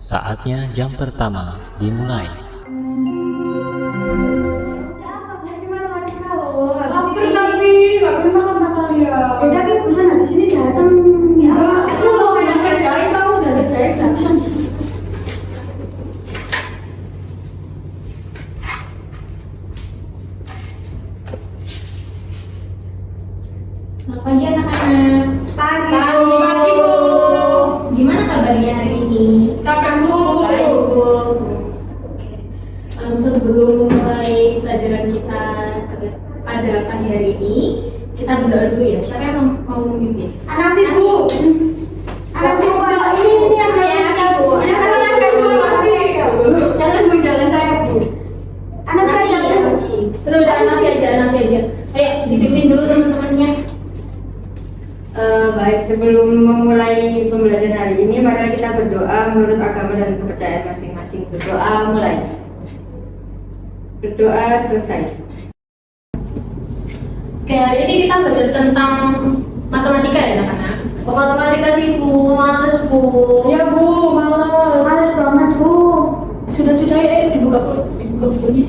Saatnya jam pertama dimulai. Lapar tapi nggak boleh makan bakal ya. Tapi bosan habis ini datang ya. Aku loh yang kerjain, kamu udah kerjain nggak? Selamat pagi anak-anak. Pagi Bu. Gimana kabarnya hari ini? Capek Bu. Baik Bu. Sebelum memulai pelajaran kita pada pagi hari ini, kita berdoa dulu ya. Siapa yang mau memimpin? Anak ibu. Anak ibu ini yang saya Bu. Jangan Bu, jangan saya Bu. Anak saya Bu. Udah anak aja. Ayo dipimpin dulu teman-temannya. Baik, sebelum memulai pembelajaran hari ini, mari kita berdoa menurut agama dan kepercayaan masing-masing. Berdoa mulai. Berdoa selesai. Oke, hari ini kita belajar tentang matematika ya anak-anak. Matematika sih Bu, males Bu. Ya Bu, malas. Males banget Bu. Sudah ya, dibuka bukunya.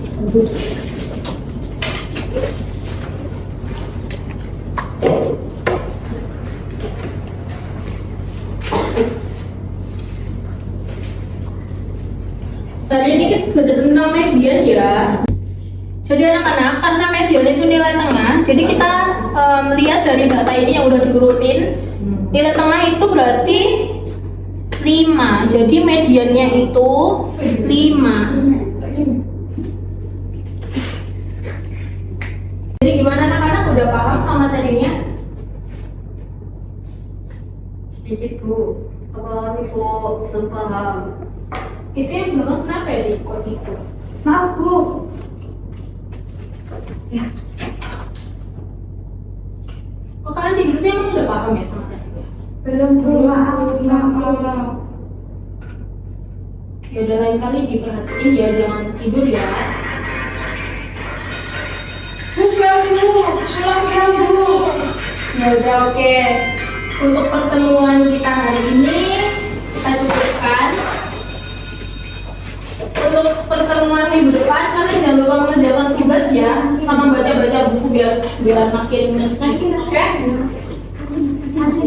Tadi ini kita belajar tentang median ya. Jadi anak-anak, karena median itu nilai tengah, jadi kita melihat dari data ini yang udah diurutin, nilai tengah itu berarti 5. Jadi mediannya itu 5. Jadi gimana anak-anak, udah paham sama tadinya? Sedikit Bu. Apa Bu, belum paham. Itu yang belum kenapa ya di kode itu? Maaf Bu. Oh, kalian tidur sih emang udah paham ya sama tadinya? Belum Bu, maaf. Ya udah, lain kali diperhatiin ya, jangan tidur ya. Terus ya Bu, pulang Bu. Ya udah, oke. Untuk pertemuan kita hari ini kita cukupkan. Untuk pertemuan minggu depan kalian jangan lupa mengerjakan tugas ya, sama baca-baca buku biar makin ngerti, oke?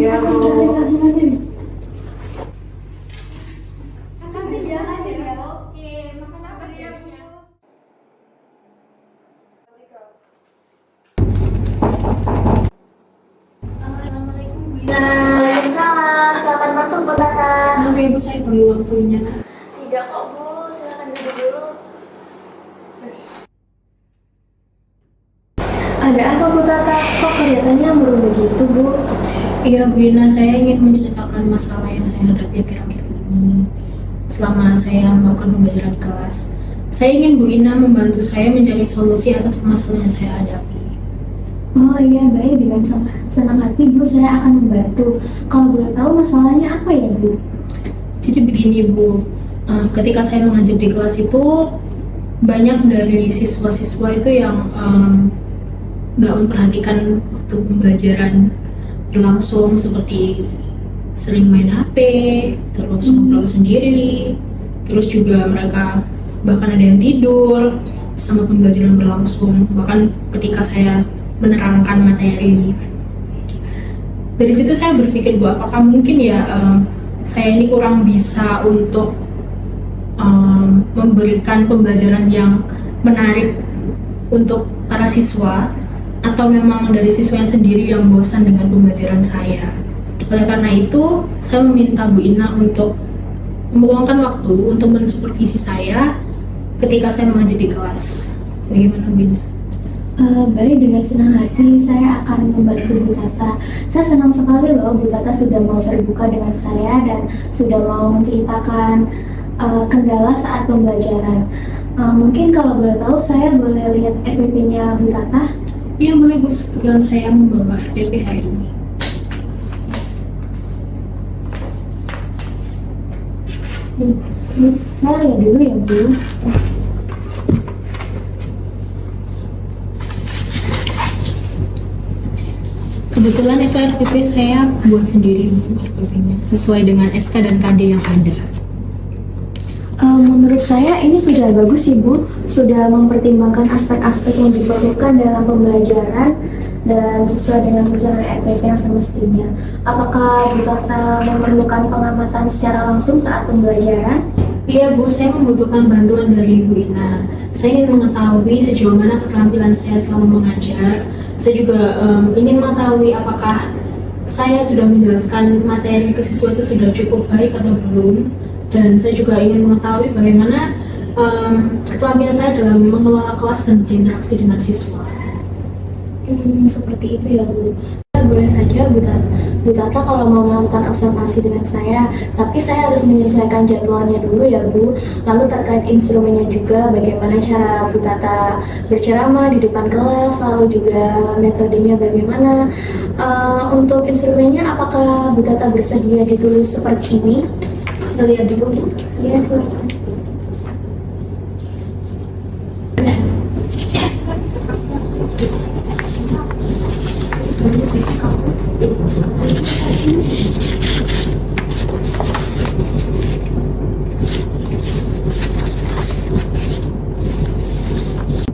Ya Bu. Assalamualaikum Bu Ina. Waalaikumsalam, selamat masuk Bu Tata. Maaf ya Bu, saya perlu waktunya. Tidak kok Bu, silakan duduk dulu. Ada apa Bu Tata? Kok kelihatannya murung begitu Bu? Iya Bu Ina, saya ingin menceritakan masalah yang saya hadapi akhir-akhir ini selama saya melakukan pembelajaran di kelas. Saya ingin Bu Ina membantu saya mencari solusi atas permasalahan yang saya hadapi. Oh iya, baik, dengan senang hati Bu, saya akan membantu. Kalau boleh tahu masalahnya apa ya Bu? Jadi begini Bu, ketika saya mengajar di kelas itu banyak dari siswa-siswa itu yang nggak memperhatikan waktu pembelajaran berlangsung, seperti sering main HP, terus ngobrol sendiri, terus juga mereka bahkan ada yang tidur sama pembelajaran berlangsung, bahkan ketika saya menerangkan materi. Dari situ saya berpikir Bu, apakah mungkin ya saya ini kurang bisa untuk memberikan pembelajaran yang menarik untuk para siswa, atau memang dari siswa yang sendiri yang bosan dengan pembelajaran saya. Oleh karena itu, saya meminta Bu Ina untuk meluangkan waktu untuk mensupervisi saya ketika saya mengajar di kelas. Bagaimana Bu Ina? Baik, dengan senang hati saya akan membantu Bu Tata. Saya senang sekali loh Bu Tata sudah mau terbuka dengan saya dan sudah mau menceritakan kendala saat pembelajaran. Mungkin kalau boleh tahu saya boleh lihat RPP-nya Bu Tata? Iya boleh Bu, kebetulan saya membawa RPP hari ini. Saya lihat dulu ya Bu. Kebetulan itu RPP saya buat sendiri, RPP-nya sesuai dengan SK dan KD yang ada. Menurut saya ini sudah bagus sih Bu, sudah mempertimbangkan aspek-aspek yang diperlukan dalam pembelajaran dan sesuai dengan susunan RPP yang semestinya. Apakah Bu Tata memerlukan pengamatan secara langsung saat pembelajaran? Iya Bu, saya membutuhkan bantuan dari Bu Ina. Saya ingin mengetahui sejauh mana keterampilan saya selama mengajar. Saya juga ingin mengetahui apakah saya sudah menjelaskan materi ke siswa itu sudah cukup baik atau belum. Dan saya juga ingin mengetahui bagaimana keterampilan saya dalam mengelola kelas dan berinteraksi dengan siswa. Seperti itu ya Bu. Boleh saja Bu Tata kalau mau melakukan observasi dengan saya, tapi saya harus menyesuaikan jadwalnya dulu ya Bu. Lalu terkait instrumennya juga, bagaimana cara Bu Tata berceramah di depan kelas, lalu juga metodenya bagaimana. Untuk instrumennya, apakah Bu Tata bersedia ditulis seperti ini? Bisa lihat dulu Bu. Iya, silakan.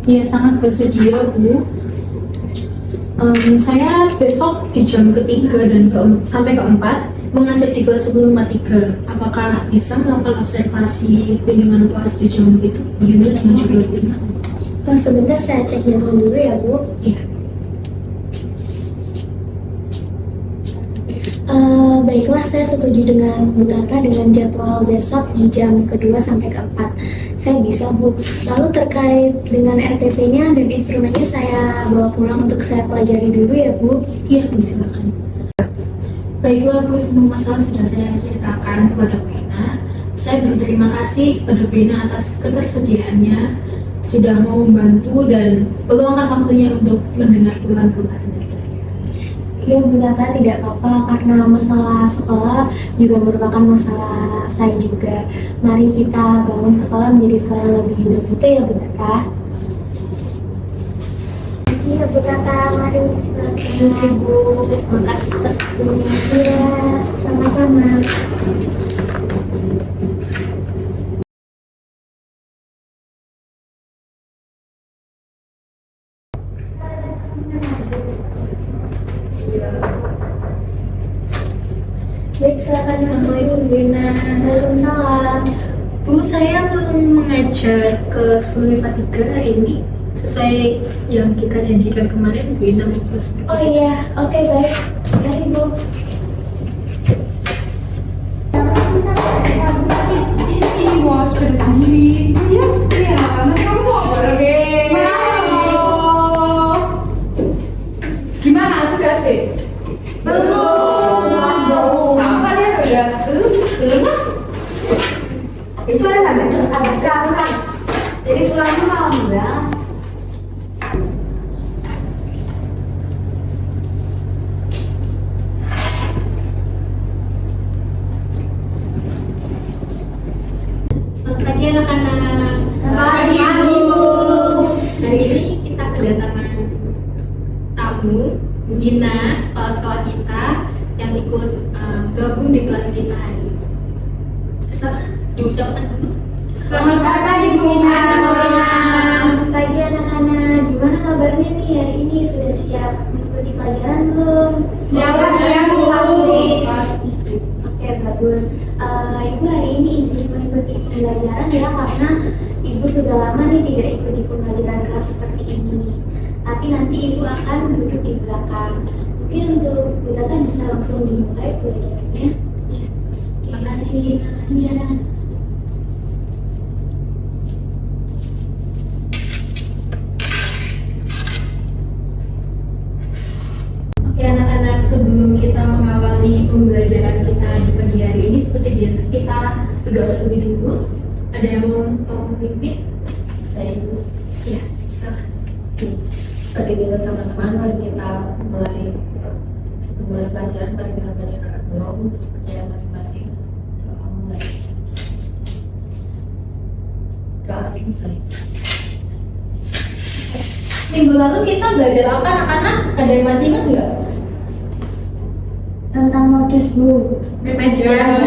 Iya, sangat bersedia Bu. Saya besok di jam ketiga dan sampai keempat mengajar di kelas 1053. Apakah bisa melakukan observasi bimbingan kelas di jam itu? Bagaimana dengan jadwal Bu? Sebentar saya cek jadwal dulu ya Bu. Iya. Baiklah, saya setuju dengan Bu Tata dengan jadwal besok di jam kedua sampai keempat. Saya bisa Bu. Lalu terkait dengan RPP-nya dan instrumennya saya bawa pulang untuk saya pelajari dulu ya Bu. Iya, Bu, silakan. Baiklah Bu, semua masalah sudah saya ceritakan kepada Bu Ina. Saya berterima kasih kepada Bu Ina atas ketersediaannya, sudah mau membantu dan meluangkan waktunya untuk mendengar keluhan-keluhan dari saya. Iya Bu Tata, tidak apa-apa karena masalah sekolah juga merupakan masalah saya juga. Mari kita bangun sekolah menjadi sekolah yang lebih indah gitu ya Bu Tata. Iya Bu Tata, mari silakan. Terima kasih Bu, terima kasih atas waktunya. Iya, sama-sama. Baik, silakan. Assalamualaikum Bu Ina. Waalaikumsalam. Bu, saya mau mengajar ke 1053 hari ini sesuai yang kita janjikan kemarin. Bu Ina mau ke 1053. Oh iya, oke baik. Mari Bu. Ini bawa sepeda sendiri. Iya, iya. Nanti kamu mau bareng. Wow. Gimana tugasnya? Belum. Sama kalian udah? Belum lah. Itu ada sekarang kan. Jadi pulangnya malam ya. Selamat pagi anak-anak. Selamat pagi, Bu. Hari ini kita kedatangan tamu, Bu Ina, kepala sekolah kita yang ikut gabung di kelas kita hari ini. Silakan diucapkan dulu. Selamat pagi Bu Ina. Pagi anak-anak, gimana kabarnya nih hari ini? Sudah siap mengikuti pelajaran belum? Siap, Bu. Pasti. Oke, bagus. Ibu hari ini izin mengikuti pembelajaran ya karena Ibu sudah lama nih tidak ikut di pembelajaran kelas seperti ini. Tapi nanti Ibu akan duduk di belakang. Mungkin untuk Bu Tata bisa langsung dimulai pelajarannya. Terima kasih. Iya. Oke anak-anak, sebelum kita mengawali pembelajaran kita di pagi hari ini seperti biasa kita berdoa terlebih dulu. Ada yang mau memimpin? Saya Ibu. Ya, silakan. Seperti biasa teman-teman, mari kita mulai pelajaran. Mari kita baca doa percaya masing-masing. Doa mulai. Doa selesai. Minggu lalu kita belajar apa anak-anak? Ada yang masih ingat nggak? Tentang modus Bu. Media.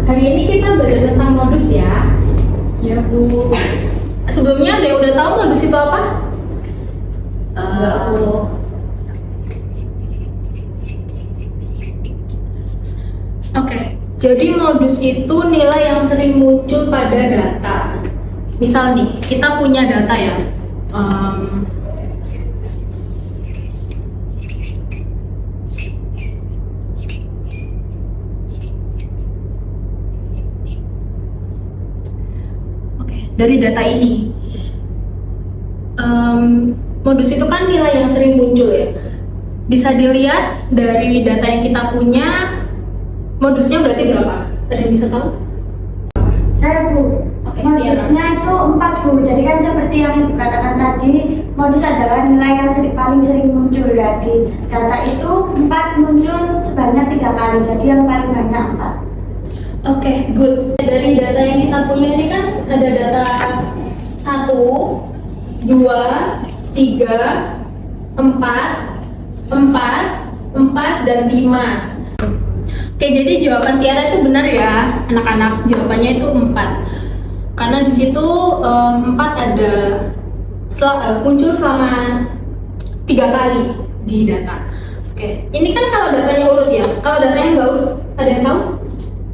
hari ini kita belajar tentang modus ya. Ya Bu. Sebelumnya ada yang udah tahu modus itu apa? Enggak, Bu. Oke, jadi modus itu nilai yang sering muncul pada data. Misal nih, kita punya data ya. Oke, dari data ini, modus itu kan nilai yang sering muncul ya. Bisa dilihat dari data yang kita punya, modusnya berarti berapa? Ada yang bisa tahu? Saya Bu, Oke, modusnya itu 4 Bu. Jadi kan seperti yang Ibu katakan tadi, modus adalah nilai yang paling sering muncul dari data itu 4 muncul sebanyak 3 kali. Jadi yang paling banyak 4. Oke, good. Dari data yang kita punya ini kan ada data 1, 2, 3, 4, dan 5. Oke, jadi jawaban Tiara itu benar ya, anak-anak. Jawabannya itu 4. Karena di situ 4 ada muncul selama 3 kali di data. Oke, ini kan kalau datanya urut ya. Kalau datanya nggak urut, ada yang tahu?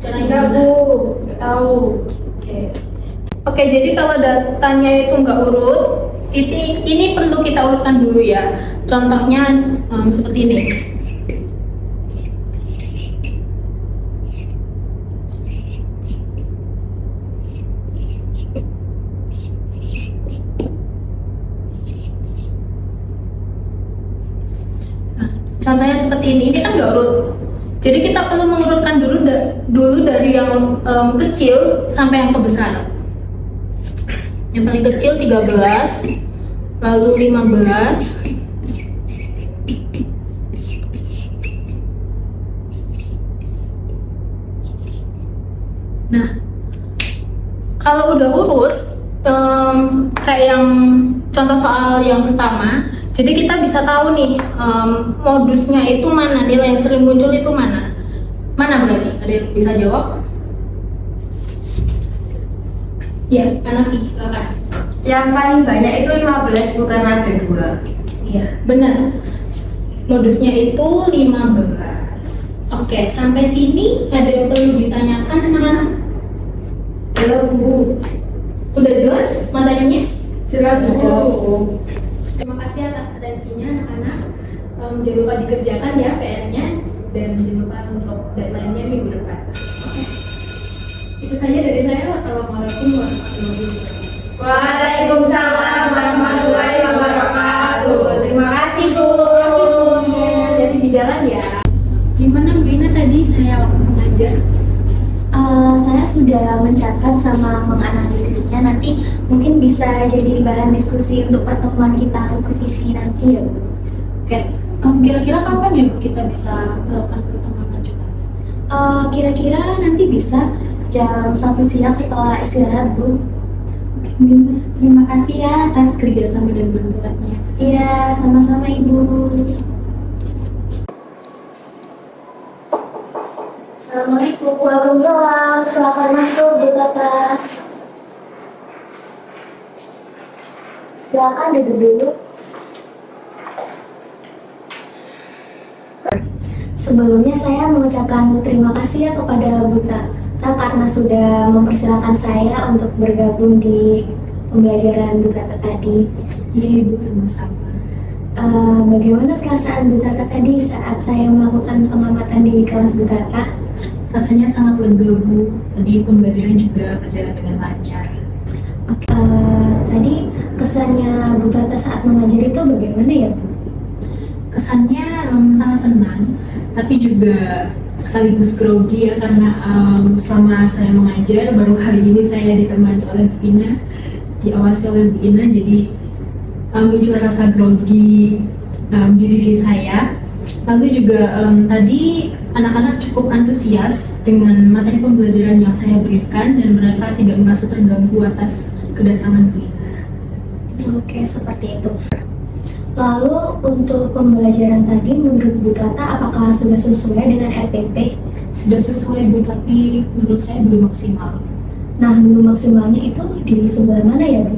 Enggak Bu, nggak tahu. Oke, jadi kalau datanya itu nggak urut, ini perlu kita urutkan dulu ya. Contohnya seperti ini. Nah, contohnya seperti ini kan nggak urut. Jadi kita perlu mengurutkan dulu dari yang kecil sampai yang kebesar. Yang paling kecil 13, lalu 15, nah kalau udah urut kayak yang contoh soal yang pertama, jadi kita bisa tahu nih modusnya itu mana, nilai yang sering muncul itu mana berarti? Ada yang bisa jawab? Ya, Hanafi, silakan. Yang paling banyak itu 15 bukan ada 2. Iya, benar. Modusnya itu 15. Oke, sampai sini ada yang perlu ditanyakan anak-anak? Belum Bu. Udah jelas materinya? Jelas Bu. Terima kasih atas atensinya anak-anak. Jangan lupa dikerjakan ya PR-nya, dan jangan lupa untuk deadline-nya minggu depan. Oke. Itu saja dari saya. Wassalamualaikum warahmatullahi wabarakatuh. Waalaikumsalam warahmatullahi wabarakatuh. Terima kasih Bu. Hati-hati di jalan ya. Gimana Bu Ina tadi saya waktu mengajar? Saya sudah mencatat sama menganalisisnya. Nanti mungkin bisa jadi bahan diskusi untuk pertemuan kita supervisi nanti ya Bu. Oke. Kira-kira kapan ya Bu kita bisa melakukan pertemuan lanjutan? Kira-kira nanti bisa jam 1 siang setelah istirahat Bu. Oke, Bu Ina. Terima kasih ya atas kerjasama dan bantuannya. Iya, sama-sama Ibu. Assalamualaikum. Waalaikumsalam. Silakan masuk Bu Tata. Silakan duduk dulu. Sebelumnya saya mengucapkan terima kasih ya kepada Bu Tata karena sudah mempersilahkan saya untuk bergabung di pembelajaran Bu Tata tadi. Iya Ibu, sama-sama. Bagaimana perasaan Bu Tata tadi saat saya melakukan pengamatan di kelas Bu Tata? Rasanya sangat lega Bu. Tadi pembelajaran juga berjalan dengan lancar. Tadi kesannya Bu Tata saat mengajar itu bagaimana ya Bu? Kesannya sangat senang, tapi juga sekaligus grogi ya, karena selama saya mengajar baru kali ini saya ditemani oleh Bu Ina, diawasi oleh Bu Ina, jadi muncul rasa grogi di diri saya. Lalu juga tadi anak-anak cukup antusias dengan materi pembelajaran yang saya berikan dan mereka tidak merasa terganggu atas kedatangan Bu Ina. Oke, seperti itu. Lalu untuk pembelajaran tadi menurut Bu Tata apakah sudah sesuai dengan RPP? sudah sesuai Bu, tapi menurut saya belum maksimal. Nah, belum maksimalnya itu di sebelah mana ya, Bu?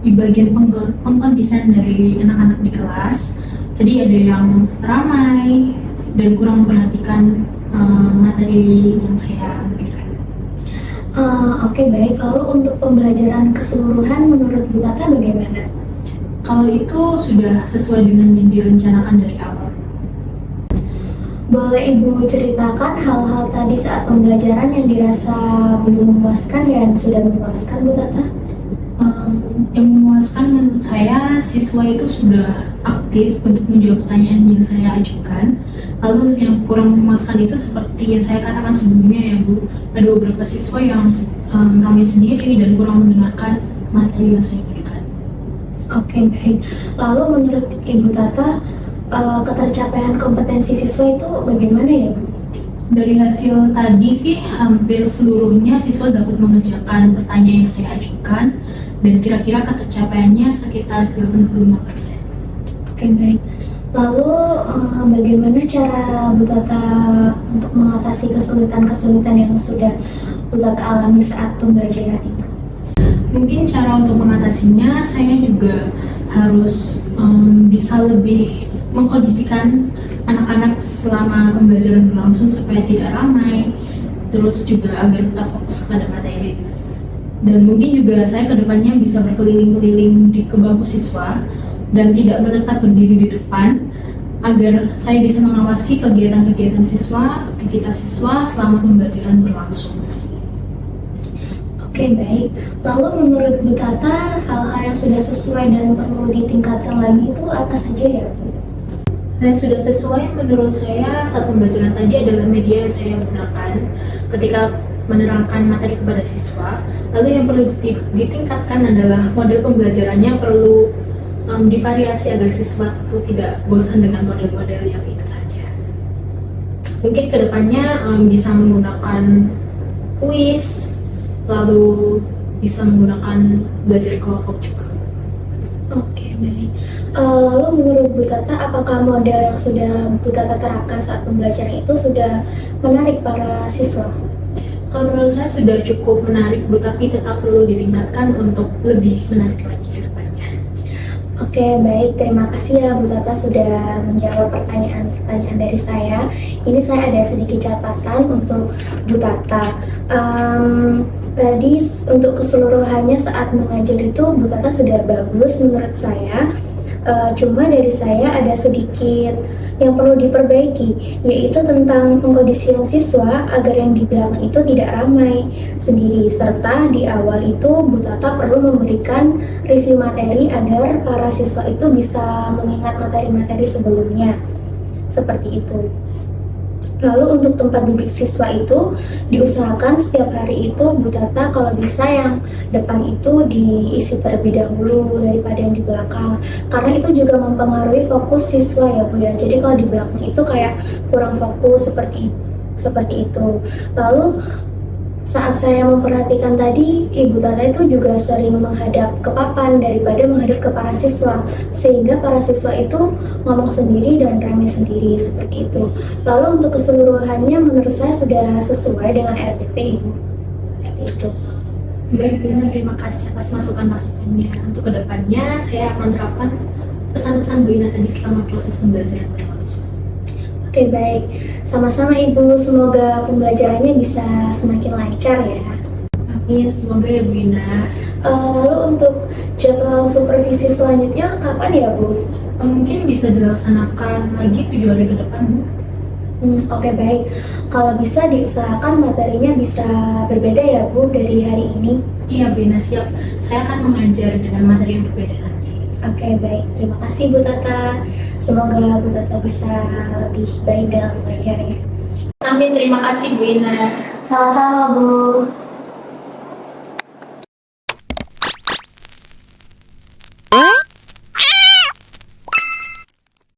Di bagian pengkondisian dari anak-anak di kelas, tadi ada yang ramai dan kurang memperhatikan materi yang saya berikan. Oke, baik. Lalu untuk pembelajaran keseluruhan menurut Bu Tata bagaimana? Kalau itu sudah sesuai dengan yang direncanakan dari awal. Boleh Ibu ceritakan hal-hal tadi saat pembelajaran yang dirasa belum memuaskan dan sudah memuaskan, Bu Tata? Yang memuaskan menurut saya, siswa itu sudah aktif untuk menjawab pertanyaan yang saya ajukan. Lalu untuk yang kurang memuaskan itu seperti yang saya katakan sebelumnya ya Bu, ada beberapa siswa yang ramai sendiri dan kurang mendengarkan materi yang saya berikan. Oke, baik. Lalu menurut Ibu Tata, ketercapaian kompetensi siswa itu bagaimana ya, Bu? Dari hasil tadi sih hampir seluruhnya siswa dapat mengerjakan pertanyaan yang saya ajukan dan kira-kira ketercapaiannya sekitar 85%. Oke, baik. Lalu bagaimana cara Bu Tata untuk mengatasi kesulitan-kesulitan yang sudah Bu Tata alami saat pembelajaran itu? Mungkin cara untuk mengatasinya saya juga harus bisa lebih mengkondisikan anak-anak selama pembelajaran berlangsung supaya tidak ramai, terus juga agar tetap fokus kepada materi. Dan mungkin juga saya kedepannya bisa berkeliling-keliling ke bangku siswa dan tidak menetap berdiri di depan, agar saya bisa mengawasi kegiatan-kegiatan siswa, aktivitas siswa selama pembelajaran berlangsung. Oke, baik. Lalu menurut Bu Tata, hal-hal yang sudah sesuai dan perlu ditingkatkan lagi itu apa saja ya, Bu? Yang sudah sesuai menurut saya saat pembelajaran tadi adalah media yang saya gunakan ketika menerangkan materi kepada siswa. Lalu yang perlu ditingkatkan adalah model pembelajarannya perlu divariasi agar siswa itu tidak bosan dengan model-model yang itu saja. Mungkin kedepannya bisa menggunakan kuis, lalu bisa menggunakan belajar kelompok juga. Oke, baik. Lalu menurut Bu Tata, apakah model yang sudah Bu Tata terapkan saat pembelajaran itu sudah menarik para siswa? Kalau menurut saya sudah cukup menarik Bu, tapi tetap perlu ditingkatkan untuk lebih menarik lagi ke depannya. Oke, baik. Terima kasih ya Bu Tata sudah menjawab pertanyaan-pertanyaan dari saya. Ini saya ada sedikit catatan untuk Bu Tata. Tadi untuk keseluruhannya saat mengajar itu Bu Tata sudah bagus menurut saya. Cuma dari saya ada sedikit yang perlu diperbaiki, yaitu tentang pengkondisian siswa agar yang di belakang itu tidak ramai sendiri, serta di awal itu Bu Tata perlu memberikan review materi agar para siswa itu bisa mengingat materi-materi sebelumnya, seperti itu. Lalu untuk tempat duduk siswa itu diusahakan setiap hari itu Bu Tata kalau bisa yang depan itu diisi terlebih dahulu daripada yang di belakang, karena itu juga mempengaruhi fokus siswa ya Bu ya. Jadi kalau di belakang itu kayak kurang fokus seperti itu. Lalu saat saya memperhatikan tadi, Ibu Tata itu juga sering menghadap ke papan daripada menghadap ke para siswa, sehingga para siswa itu ngomong sendiri dan ramai sendiri, seperti itu. Lalu untuk keseluruhannya menurut saya sudah sesuai dengan RPP Ibu. Seperti itu. Baik Bu, terima kasih atas masukan-masukannya. Untuk kedepannya saya akan terapkan pesan-pesan Bu Ina tadi selama proses pembelajaran berlangsung. Oke, baik. Sama-sama Ibu, semoga pembelajarannya bisa semakin lancar ya. Amin, semoga ya Bu Ina. Lalu untuk jadwal supervisi selanjutnya kapan ya Bu? Mungkin bisa dilaksanakan lagi 7 hari ke depan Bu. Oke, baik. Kalau bisa diusahakan materinya bisa berbeda ya Bu dari hari ini. Iya Bu Ina, siap. Saya akan mengajar dengan materi yang berbeda nanti. Oke, baik. Terima kasih Bu Tata. Semoga Bu Tata bisa lebih baik dalam mengajarnya. Amin, terima kasih Bu Ina. Sama-sama Bu.